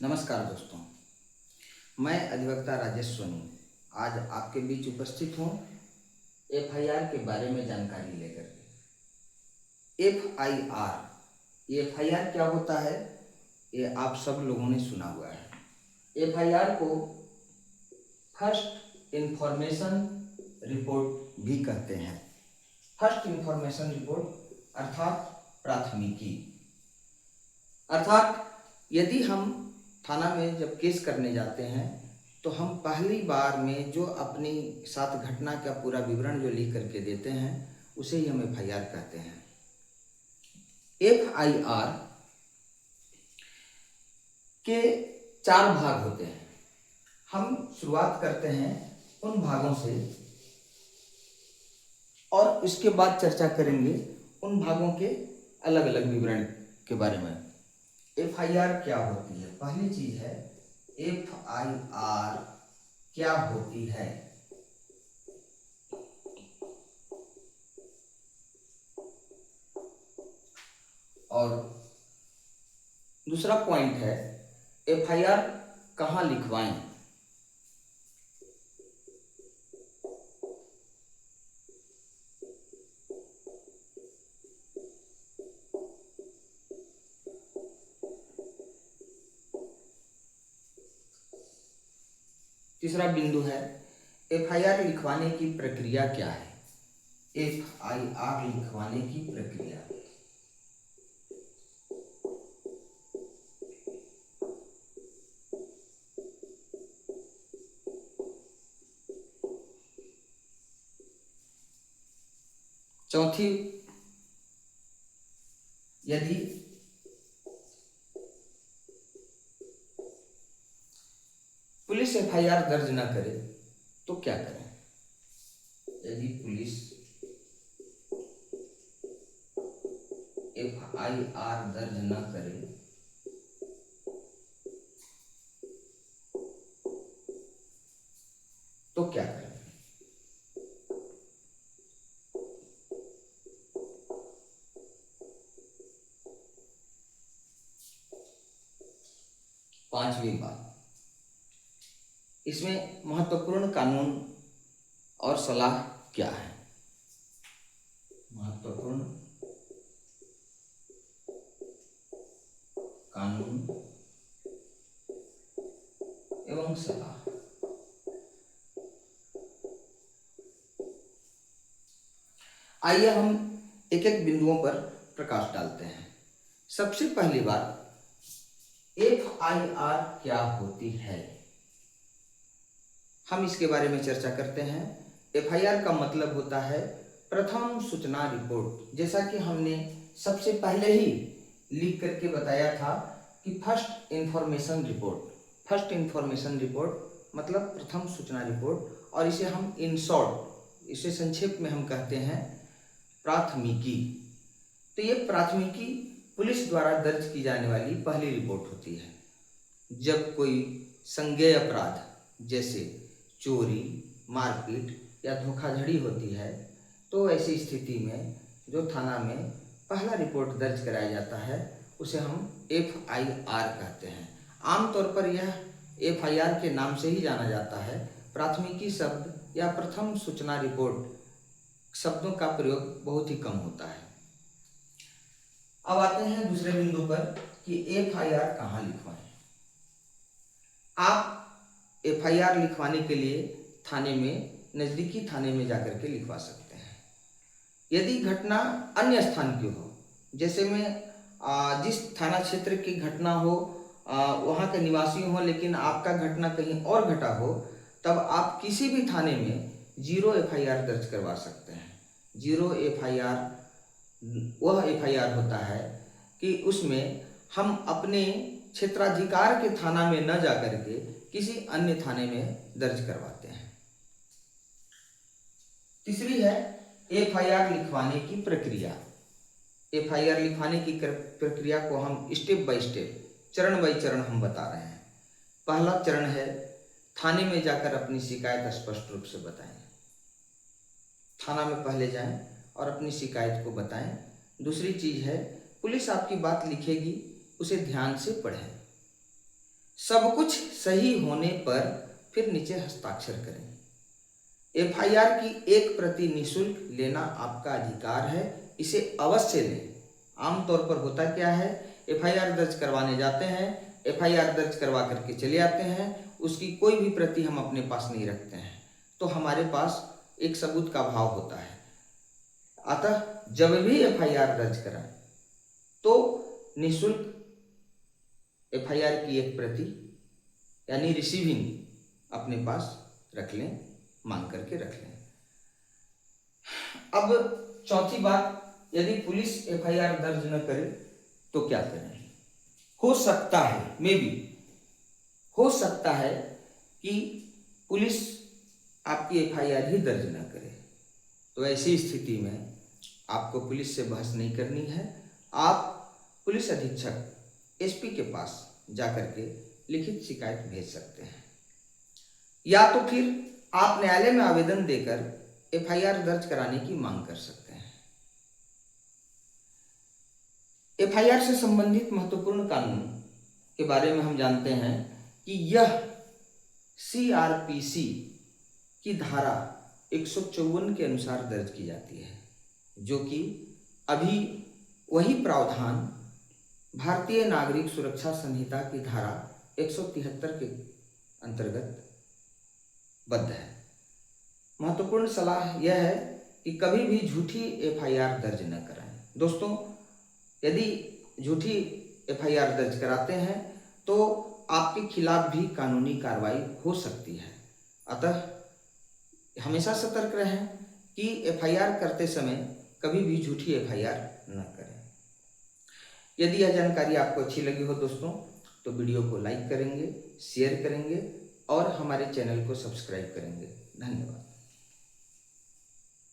नमस्कार दोस्तों, मैं अधिवक्ता राजेश सोनी आज आपके बीच उपस्थित हूँ एफआईआर के बारे में जानकारी लेकर के। एफआईआर क्या होता है ये आप सब लोगों ने सुना हुआ है। एफआईआर को फर्स्ट इंफॉर्मेशन रिपोर्ट भी कहते हैं। फर्स्ट इंफॉर्मेशन रिपोर्ट अर्थात प्राथमिकी, अर्थात यदि हम थाना में जब केस करने जाते हैं तो हम पहली बार में जो अपनी साथ घटना का पूरा विवरण जो लिख करके देते हैं उसे ही हम एफआईआर कहते हैं। एफआईआर के 4 भाग होते हैं। हम शुरुआत करते हैं उन भागों से और उसके बाद चर्चा करेंगे उन भागों के अलग अलग विवरण के बारे में। एफआईआर क्या होती है? पहली चीज है एफआईआर क्या होती है। और दूसरा पॉइंट है एफआईआर कहाँ लिखवाएं। तीसरा बिंदु है एफआईआर लिखवाने की प्रक्रिया क्या है। एफआईआर लिखवाने की प्रक्रिया, चौथी, यदि पुलिस एफआईआर दर्ज न करे तो क्या करें। यदि पुलिस एफआईआर दर्ज न करे तो क्या करें। पांचवी बात, इसमें महत्वपूर्ण कानून और सलाह क्या है। महत्वपूर्ण कानून एवं सलाह। आइए हम एक एक बिंदुओं पर प्रकाश डालते हैं। सबसे पहली बात, एफआईआर क्या होती है, हम इसके बारे में चर्चा करते हैं। एफआईआर का मतलब होता है प्रथम सूचना रिपोर्ट। जैसा कि हमने सबसे पहले ही लिख करके बताया था कि first information report. First information report मतलब प्रथम सूचना रिपोर्ट, और इसे हम इन शॉर्ट, इसे संक्षेप में हम कहते हैं प्राथमिकी। तो ये प्राथमिकी पुलिस द्वारा दर्ज की जाने वाली पहली रिपोर्ट होती है। जब कोई संज्ञेय अपराध जैसे चोरी, मारपीट या धोखाधड़ी होती है तो ऐसी स्थिति में जो थाना में पहला रिपोर्ट दर्ज कराया जाता है उसे हम एफआईआर कहते हैं। आमतौर पर यह एफआईआर के नाम से ही जाना जाता है। प्राथमिकी शब्द या प्रथम सूचना रिपोर्ट शब्दों का प्रयोग बहुत ही कम होता है। अब आते हैं दूसरे बिंदु पर कि एफआईआर कहाँ लिखवाएं। आप एफआईआर लिखवाने के लिए थाने में, नज़दीकी थाने में जाकर के लिखवा सकते हैं। यदि घटना अन्य स्थान की हो, जैसे में जिस थाना क्षेत्र की घटना हो वहाँ के निवासी हो लेकिन आपका घटना कहीं और घटा हो, तब आप किसी भी थाने में 0 एफआईआर दर्ज करवा सकते हैं। 0 एफआईआर वह एफआईआर होता है कि उसमें हम अपने क्षेत्राधिकार के थाना में न जाकर के किसी अन्य थाने में दर्ज करवाते हैं। तीसरी है एफआईआर लिखवाने की प्रक्रिया। एफआईआर लिखवाने की प्रक्रिया को हम स्टेप बाय स्टेप, चरण बाय चरण हम बता रहे हैं। पहला चरण है थाने में जाकर अपनी शिकायत स्पष्ट रूप से बताएं। थाना में पहले जाएं और अपनी शिकायत को बताएं। दूसरी चीज़ है पुलिस आपकी बात लिखेगी, उसे ध्यान से पढ़ें। सब कुछ सही होने पर फिर नीचे हस्ताक्षर करें। एफआईआर की एक प्रति निःशुल्क लेना आपका अधिकार है, इसे अवश्य लें। आमतौर पर होता क्या है, एफआईआर दर्ज करवाने जाते हैं, एफआईआर दर्ज करवा करके चले आते हैं, उसकी कोई भी प्रति हम अपने पास नहीं रखते हैं, तो हमारे पास एक सबूत का अभाव होता है। अतः जब भी एफआईआर दर्ज कराएं तो निःशुल्क एफआईआर की एक प्रति यानी रिसीविंग अपने पास रख लें, मांग करके रख लें। अब चौथी बात, यदि पुलिस एफआईआर दर्ज न करे तो क्या करें? हो सकता है, मे बी हो सकता है कि पुलिस आपकी एफआईआर ही दर्ज न करे, तो ऐसी स्थिति में आपको पुलिस से बहस नहीं करनी है। आप पुलिस अधीक्षक एसपी के पास जाकर के लिखित शिकायत भेज सकते हैं, या तो फिर आप न्यायालय में आवेदन देकर एफआईआर दर्ज कराने की मांग कर सकते हैं। एफआईआर से संबंधित महत्वपूर्ण कानून के बारे में हम जानते हैं कि यह सीआरपीसी की धारा 154 के अनुसार दर्ज की जाती है, जो कि अभी वही प्रावधान भारतीय नागरिक सुरक्षा संहिता की धारा 173 के अंतर्गत बद्ध है। महत्वपूर्ण सलाह यह है कि कभी भी झूठी एफआईआर दर्ज न कराएं। दोस्तों, यदि झूठी एफआईआर दर्ज कराते हैं तो आपके खिलाफ भी कानूनी कार्रवाई हो सकती है। अतः हमेशा सतर्क रहें कि एफआईआर करते समय कभी भी झूठी एफआईआर न करें। यदि यह जानकारी आपको अच्छी लगी हो दोस्तों, तो वीडियो को लाइक करेंगे, शेयर करेंगे और हमारे चैनल को सब्सक्राइब करेंगे। धन्यवाद।